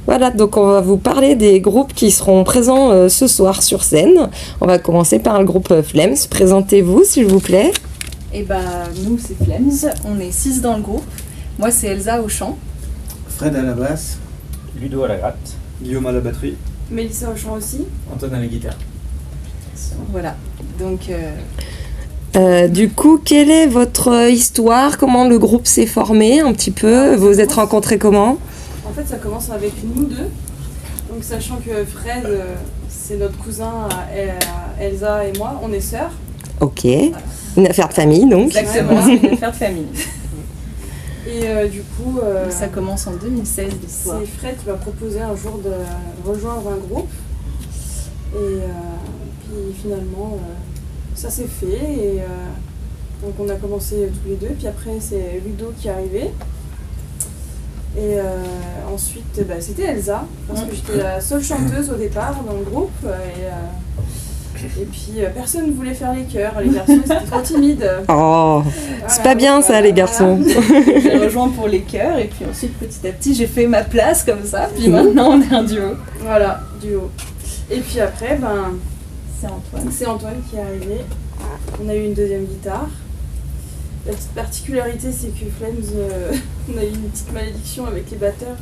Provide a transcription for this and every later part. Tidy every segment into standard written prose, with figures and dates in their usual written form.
Voilà, donc on va vous parler des groupes qui seront présents ce soir sur scène. On va commencer par le groupe Flems. Présentez-vous, s'il vous plaît. Et nous, c'est Flems. On est 6 dans le groupe. Moi, c'est Elsa au chant. Fred à la basse. Ludo à la gratte. Guillaume à la batterie. Mélissa au chant aussi. Antoine à la guitare. Voilà. Donc, Du coup, quelle est votre histoire? Comment le groupe s'est formé un petit peu? Vous vous êtes rencontrés comment? En fait, ça commence avec nous deux. Donc, sachant que Fred, c'est notre cousin à Elsa et moi, on est sœurs. Ok. Une affaire de famille, donc. exactement, c'est une affaire de famille. Et du coup, Ça commence en 2016, l'histoire. c'est Fred qui m'a proposé un jour de rejoindre un groupe. Et puis finalement, ça s'est fait. Et donc, on a commencé tous les deux. Puis après, c'est Ludo qui est arrivé. Et ensuite, c'était Elsa, parce que j'étais la seule chanteuse au départ dans le groupe. Et puis, personne ne voulait faire les chœurs. Les garçons, ils étaient trop timides. Oh, c'est Voilà, pas bien ça, les garçons. J'ai rejoint pour les chœurs et puis ensuite, petit à petit, j'ai fait ma place comme ça. Puis maintenant, on est un duo. Voilà, duo. Et puis après, C'est Antoine. c'est Antoine qui est arrivé. On a eu une deuxième guitare. La petite particularité, c'est que Flames, on a eu une petite malédiction avec les batteurs.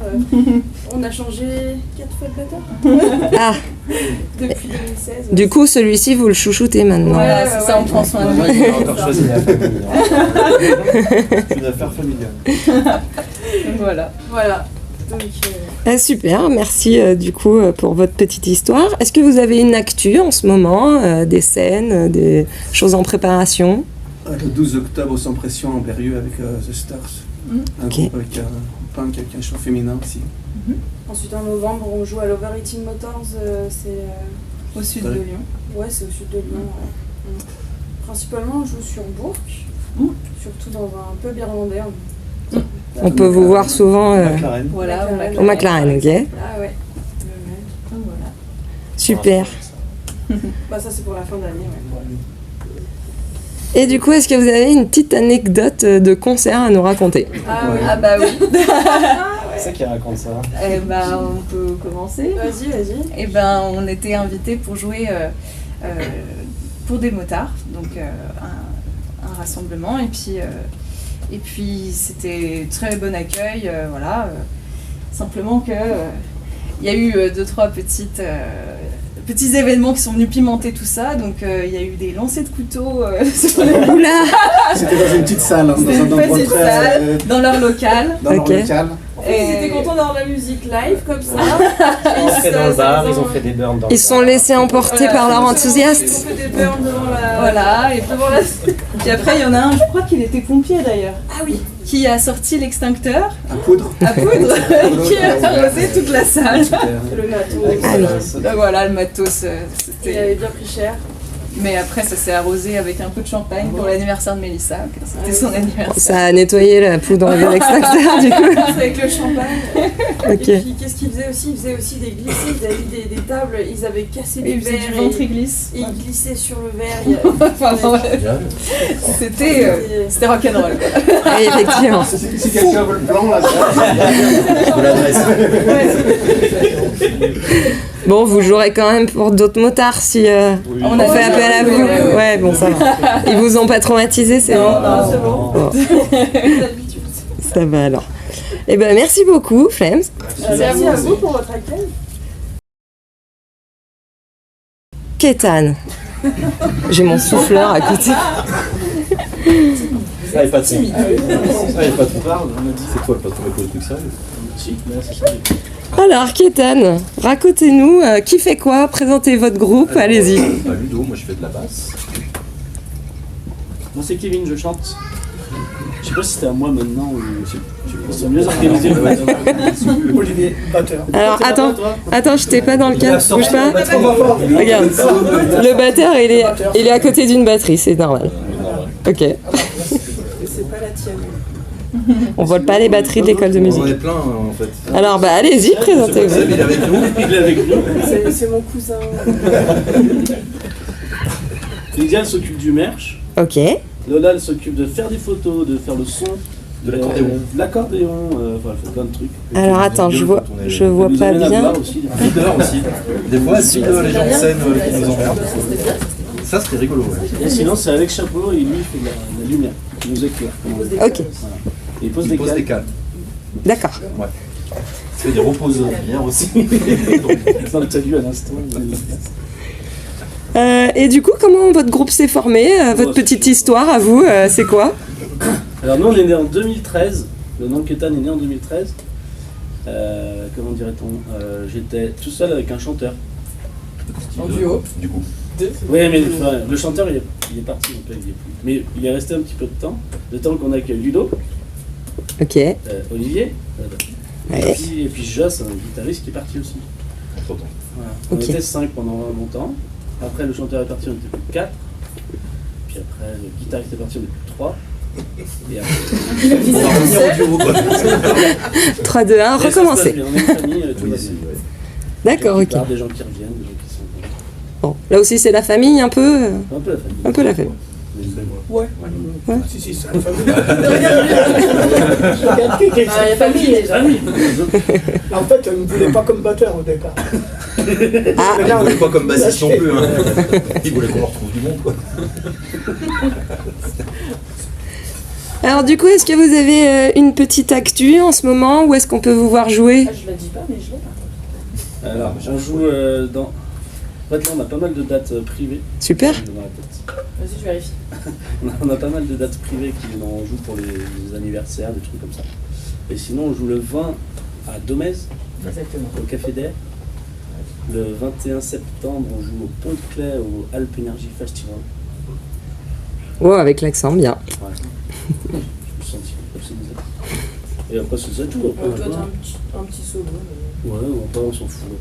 On a changé 4 fois de batteur Ah, depuis 2016. du coup, celui-ci, vous le chouchoutez maintenant. Voilà, Ouais, c'est ouais, ça, ouais. on prend soin de Moi, lui. il a encore choisi la famille. C'est une affaire familiale. Voilà. Voilà. Donc, Super, merci du coup pour votre petite histoire. Est-ce que vous avez une actu en ce moment, des scènes, des choses en préparation? Le 12 octobre, sans pression, en Berrieux avec The Stars. Un Ok. groupe avec un punk, avec un chant féminin aussi. ensuite, en novembre, on joue à l'Overeating Motors. C'est Au sud de Lyon. ouais, c'est au sud de Lyon. Ouais. Principalement, on joue sur Bourg, surtout dans un pub irlandais. On peut vous voir souvent McLaren. Voilà, au McLaren, ok? Ah ouais. Donc voilà. Super. Ça, c'est pour la fin d'année. Ouais. Et du coup, est-ce que vous avez une petite anecdote de concert à nous raconter? Ah oui. Ah bah oui. C'est ça qui raconte ça. On peut commencer. Vas-y. On était invités pour jouer pour des motards, donc un rassemblement. Et puis c'était très bon accueil, voilà. Simplement que il y a eu 2-3 petits événements qui sont venus pimenter tout ça, donc il y a eu des lancers de couteaux sur les Oula! C'était dans une petite salle, C'était une endroit petite très, salle, dans leur local. dans leur Ok. local. En fait, ils étaient contents d'avoir de la musique live comme ça. Ils ont fait dans le bar, ils ont fait des burns dans le Ils se sont bar. laissés emporter par leur Ils ont enthousiasme. fait des burns devant la. Voilà, et Devant la. puis après il y en a un, je crois qu'il était pompier d'ailleurs. Ah oui. Qui a sorti l'extincteur À poudre. à poudre qui a arrosé toute la salle. Le matos. Ah oui. Donc voilà, le matos, Il c'était... avait bien pris cher. Mais après, ça s'est arrosé avec un peu de champagne pour l'anniversaire de Mélissa. C'était son anniversaire. Ça a nettoyé la poudre de l'extincteur, du coup. Avec le champagne. Ok. Et puis qu'est-ce qu'ils faisaient aussi? Ils faisaient aussi des glissés. Ils avaient mis des tables, ils avaient cassé des Il faisait verres du ventriglisse. et ils glissaient sur le verre. Enfin, ouais. C'était rock'n'roll, quoi. Oui, effectivement. Si quelqu'un veut le plan, là, Je vous l'adresse. Bon, vous jouerez quand même pour d'autres motards si on a fait déjà appel à joué, vous. ouais. Ouais, bon, ça va. Ils vous ont pas traumatisé, c'est bon? Non, c'est bon. Bon, D'habitude. ça va alors. Eh ben, merci beaucoup, Flames. Merci à vous pour votre accueil. Kétan. J'ai mon souffleur à côté. Ah, et pas trop. Ah, et pas trop. On a dit, c'est toi le patron de tout ça? Si, mais là, c'est ça. Alors, Kétan, racontez-nous qui fait quoi? Présentez votre groupe, allez-y. Ludo, moi je fais de la basse. Moi c'est Kevin, je chante. Je sais pas si c'était à moi maintenant ou ils sont mieux organisés. Olivier, batteur. Alors, attends, je t'ai pas dans le cadre, bouge pas. Regarde, le batteur, il est à côté d'une batterie, c'est normal. Ok. C'est pas la tienne. On vole pas les batteries de l'école de On musique. en est plein en fait. Alors, bah, allez-y, présentez-vous. Il est avec nous. Il est avec nous. C'est mon cousin. Lydia elle s'occupe du merch. Ok. Lola elle s'occupe de faire des photos, de faire le son. De l'accordéon. L'accordéon, enfin, elle fait plein de trucs. Alors attends, je vois Elle nous pas amène à bien. boire aussi. Leader aussi. Des fois, elle vide les gens de scène qui nous emmerdent. Ça, c'était rigolo. Ouais. Et sinon, c'est Alex Chapeau et lui, il fait de la lumière. Il nous éclaire. Ok, Voilà. Et il pose Il des pose cales. des cales. d'accord. Ouais. Il fait des reposes hier aussi. Dans le talus à l'instant. Et du coup, comment votre groupe s'est formé? Votre petite histoire à vous, c'est quoi? Alors nous, on est né en 2013. Le nom Ketan est né en 2013. Comment dirait-on J'étais tout seul avec un chanteur. En duo. Du coup. Oui, mais enfin, le chanteur, il est parti. Donc là, il est plus. Mais il est resté un petit peu de temps. Le temps qu'on accueille Ludo, Ok. Olivier, Ouais. et puis Joss, un guitariste qui est parti aussi. Entre-temps. Voilà. On Ok. était 5 pendant longtemps. Après, le chanteur est parti, on était plus que 4. Puis après, le guitariste est parti, on était plus que 3. Et après, On va revenir au duo, quoi. 3, 2, 1, et ça se passe recommencez. bien. On est une famille, tout Oui, va c'est bien. vrai. D'accord, La ok. plupart des gens qui reviennent, des gens qui sont Bon, là aussi c'est la famille un peu. un peu la famille. Un peu la famille. Ouais. Ouais. Si, c'est la famille. Il y a famille déjà. Famille. En fait, on ne voulait pas comme batteur au départ. Ah, Il voulait pas comme bassiste non plus. Hein. Il voulait qu'on leur trouve du monde, quoi. alors du coup, est-ce que vous avez une petite actu en ce moment ou est-ce qu'on peut vous voir jouer? Ah, je la dis pas, mais je l'ai pas. Alors, on joue dans. En fait, là, on a pas mal de dates privées. Super. Dans la tête. Vas-y, je vérifie. On a pas mal de dates privées qui on joue pour les anniversaires, des trucs comme ça. Et sinon, on joue le 20 à Domez, Exactement. au Café d'Air. Le 21 septembre, on joue au Pont de Clay au Alp Energy Festival. Oh, avec l'accent, bien. Ouais. Je me sens un petit peu personnalisé. Et après, c'est ça tout. Après, Toi, on t'as va- un petit solo. mais- Ouais, on s'en fout.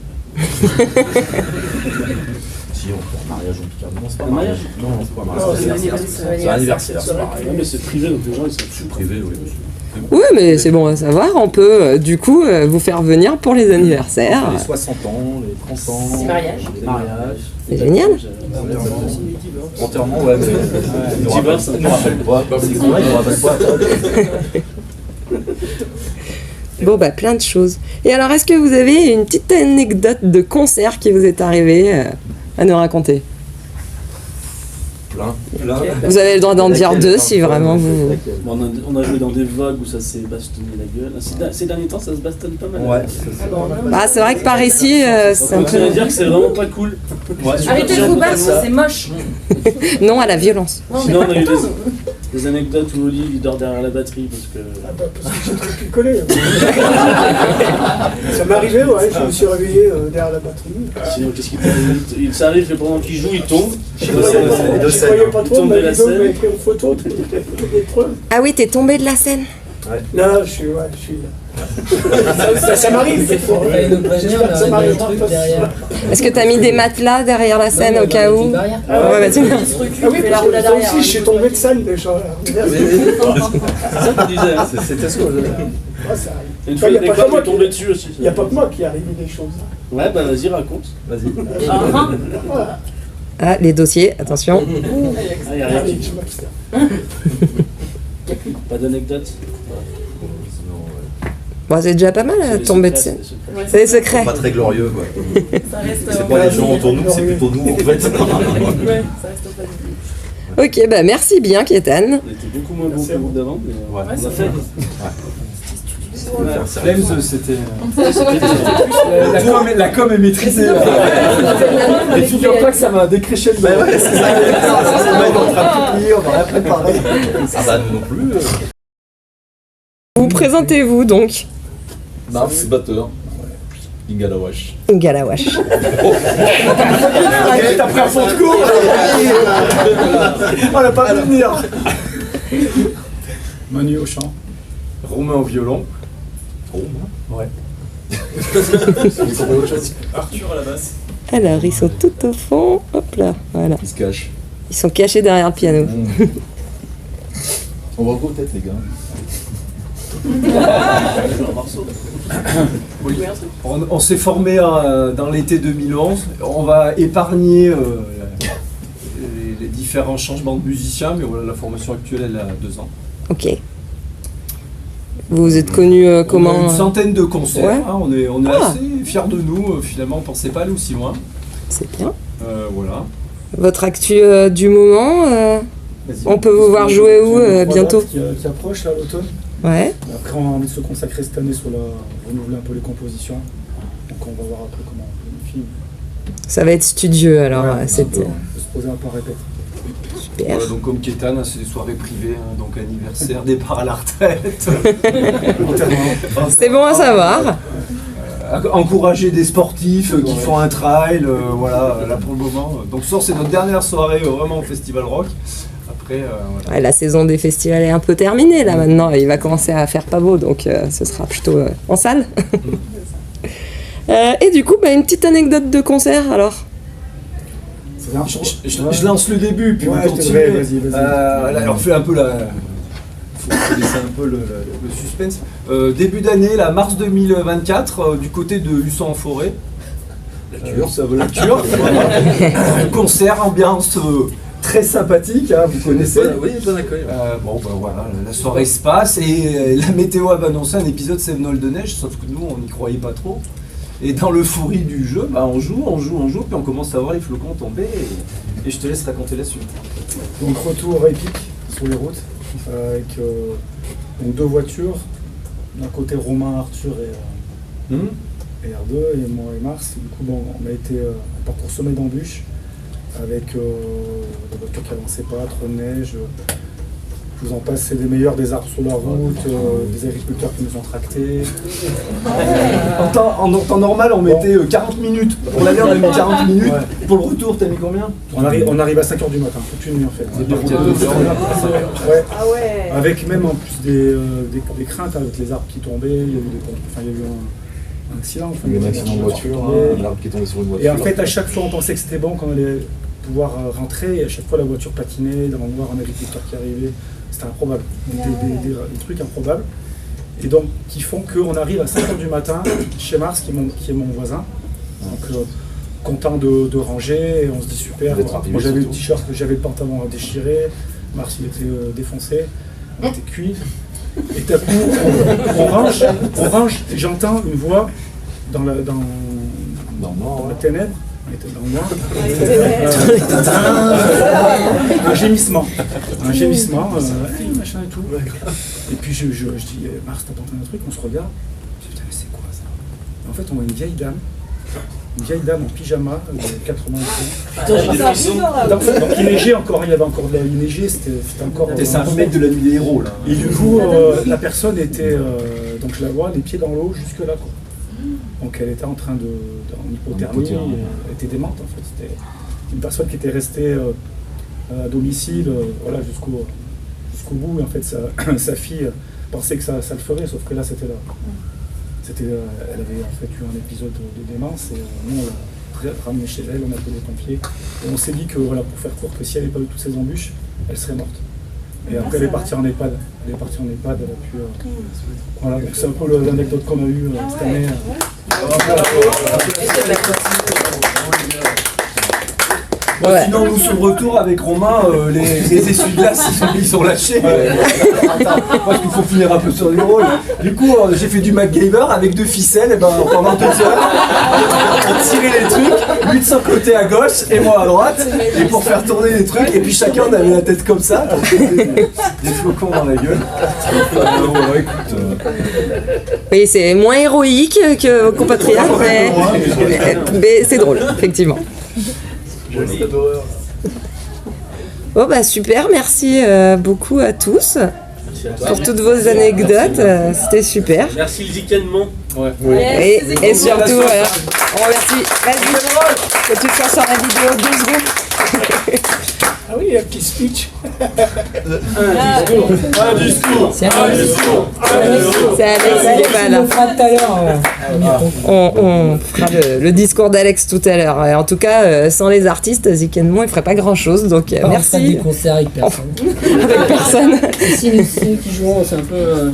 Si on fait un mariage en Picardie, non, c'est pas Un un mariage. mariage Non, c'est pas un Non, mariage. c'est C'est l'anniversaire. un anniversaire, c'est pareil. Ouais, mais c'est privé, donc les gens ils sont C'est fous. privé, oui. Oui, mais c'est bon à savoir. On peut du coup vous faire venir pour les anniversaires. Les 60 ans, les 30 ans. C'est mariage. Les mariages. C'est génial. Enterrement, ouais, mais. Il nous Divorce, rappelle- il nous rappelle pas. C'est con, il nous rappelle pas. Bon, bah plein de choses. Et alors, est-ce que vous avez une petite anecdote de concert qui vous est arrivée à nous raconter? Plein. Vous avez le droit d'en dire deux si vraiment vous... Bon, on a joué dans des vogues où ça s'est bastonné la gueule. Ces derniers temps, ça se bastonne pas mal. Ouais. Ah, c'est vrai que par ici, c'est un On tient à peu... dire que c'est vraiment pas cool. Arrêtez de vous battre, c'est moche. Non à la violence. Non, Sinon, on a eu pas des anecdotes où Oli il dort derrière la batterie parce que. Parce que j'ai trop picolé. Ça m'est arrivé, ouais, je me suis réveillé derrière la batterie. Sinon, qu'est-ce qu'il il s'arrive que pendant qu'il joue, il tombe. Je voyais pas trop, tombe de mais la Ludo m'a scène. écrit en photo, des preuves. Ah oui, t'es tombé de la scène. Non, je suis. Ça m'arrive des fois. J'espère que ça m'arrive pas. Est-ce que t'as mis des matelas derrière la scène au cas où? Ah Ouais, bah tiens. Ah oui, parce que ça aussi, je suis tombé de scène déjà. C'est ça qu'on disait. Hein. C'était ce que Ah, ça arrive. Une Enfin, fois, y a des pas cordes que moi est tombé dessus aussi. Il n'y a pas que moi qui arrive des choses. Ouais, bah vas-y, raconte. Vas-y. Voilà. Ah, les dossiers, attention. Ah, y a rien qui. Je m'abstiens. Pas d'anecdote. Bon, c'est déjà pas mal C'est des tomber de secrets, scène. c'est des secrets. C'est des secrets. Pas très glorieux, quoi. Ça reste. C'est pas les gens autour de nous, c'est plutôt nous, en fait. Ouais, ça reste pas du Ok, bah merci bien, Kétan. On était beaucoup moins bons que le groupe d'avant, mais Ouais. on a fait. Flames, c'était. La com est maîtrisée. Et figure-toi que ça m'a décréché le Ouais, c'est ça. On va être en train de tout lire, on va rien préparer. Ah bah, nous non plus. Vous présentez-vous donc. Mars, batteur. Ingalawash. Galawash. T'as pris un fond de cours. On l'a pas vu venir. Manu au chant. Romain au violon. Ouais. Arthur à la basse. Alors, ils sont tout au fond. Hop là, voilà. Il se cache. Ils sont cachés derrière le piano. On va gros tête, les gars. Oui. On s'est formé dans l'été 2011. On va épargner les différents changements de musiciens, mais voilà, la formation actuelle, elle a 2 ans. Ok. Vous êtes connus On a comment une centaine de concerts, Ouais. hein, on est Ah. assez fiers de nous, finalement, on pensait pas aller aussi loin. C'est bien. Voilà. Votre actu du moment Vas-y. On peut vous voir jouer où, Il y a trois bientôt dates qui approchent là, à l'automne. Ouais. Après, on a envie de se consacrer cette année sur renouveler un peu les compositions. Donc, on va voir après comment on filme. Ça va être studieux alors. Ouais, C'était on peut se poser un peu à répéter. super. Donc comme Kétan, hein, c'est des soirées privées, hein, donc anniversaire, départ à la retraite. C'est bon à savoir. Encourager des sportifs qui font un trail, voilà, là pour le moment. Donc ce soir, c'est notre dernière soirée vraiment au Festival Rock. Après, voilà. Ouais, la saison des festivals est un peu terminée là maintenant. Il va commencer à faire pas beau, donc ce sera plutôt en salle. Et du coup, une petite anecdote de concert alors. C'est bien. Je lance le début, puis Ouais, on je te continue. dirai, vas-y. Là, on fait un peu faut laisser un peu le suspense. Début d'année, là, mars 2024, du côté de Husson-en-Forêt. La Cure. Voilà. Concert, ambiance très sympathique, hein, vous connaissez. Oui, bon accueil. Voilà, la soirée se passe et la météo avait annoncé un épisode Sevenol de neige, sauf que nous, on n'y croyait pas trop. Et dans l'euphorie du jeu, on joue, puis on commence à voir les flocons tomber et je te laisse raconter la suite. Donc, retour épique sur les routes avec donc 2 voitures. D'un côté, Romain, Arthur et R2, et moi et Mars. Du coup, on a été un parcours semé d'embûches avec des voitures qui n'avançaient pas, trop de neige. Je vous en passe, c'est des meilleurs, des arbres sur la route, des agriculteurs qui nous ont tractés. En temps normal, on mettait 40 minutes. Pour l'aller, on a mis 40 minutes. Ouais. Pour le retour, t'as mis combien? On arrive à 5h du matin, toute une nuit en fait. Ouais. Ah ouais. Avec même en plus des craintes avec les arbres qui tombaient, il y a eu un accident. Il y a eu un accident de voiture, un arbre qui est tombé sur une voiture. Et en fait, à chaque fois, on pensait que c'était bon, qu'on allait pouvoir rentrer, et à chaque fois, la voiture patinait, dans le noir, un agriculteur qui arrivait. C'était improbable. Des trucs improbables. Et donc, qui font qu'on arrive à 5h du matin chez Mars, qui est mon voisin. Donc, content de ranger, et on se dit super. Moi, j'avais le t-shirt, j'avais le pantalon déchiré. Mars, il était défoncé, il était cuit. Et tout à coup, on range, et j'entends une voix dans la ténèbre. Dans le noir. Un gémissement, machin et tout. Et puis je dis, Mars, t'as entendu un truc, on se regarde. Je dis, putain, mais c'est quoi ça? En fait, on voit une vieille dame en pyjama de 80 ans. Donc il neigeait encore, il y avait encore il neigeait, c'était encore. C'est un remake de la nuit des héros là. Et du coup, la personne était, donc je la vois, les pieds dans l'eau jusque là quoi. Donc elle était en train en hypothermie, elle était démente en fait. C'était une personne qui était restée à domicile voilà, jusqu'au bout. Et en fait, sa fille pensait que ça le ferait, sauf que là, c'était là. Elle avait en fait eu un épisode de démence et nous, on l'a ramenée chez elle, on a appelé les pompiers. Et on s'est dit que, voilà, pour faire court, que si elle n'avait pas eu toutes ces embûches, elle serait morte. Et après, elle est partie en EHPAD. Elle a pu. Voilà, donc c'est un peu l'anecdote qu'on a eue cette année. Ouais. Sinon, nous, sur le retour avec Romain, les essuie-glaces, ils sont lâchés. Parce qu'il faut finir un peu sur les rôles. Du coup, j'ai fait du MacGyver avec 2 ficelles, et pendant 2 heures, on tirait les trucs, lui de son côté à gauche et moi à droite, et pour faire tourner les trucs, et puis chacun on avait la tête comme ça, donc des flocons dans la gueule. Oui, c'est moins héroïque que vos compatriotes, mais c'est drôle, effectivement. Bon super, merci beaucoup à tous pour toutes vos anecdotes, c'était super. Merci le Zicanement. Et surtout, on remercie vas-y, que tu te fasses sur la vidéo 2 secondes. Ah oui, un petit speech. Un discours. C'est Alex, il est pas là. On fera le discours d'Alex tout à l'heure. En tout cas, sans les artistes, Zicanement, il ferait pas grand-chose. Donc merci. On fait des concerts avec personne. Avec personne. Si ceux qui jouent, c'est un peu...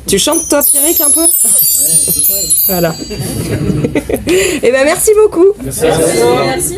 Tu chantes toi, Pierrick, un peu? Ouais, Voilà. Et merci beaucoup. Merci. Merci.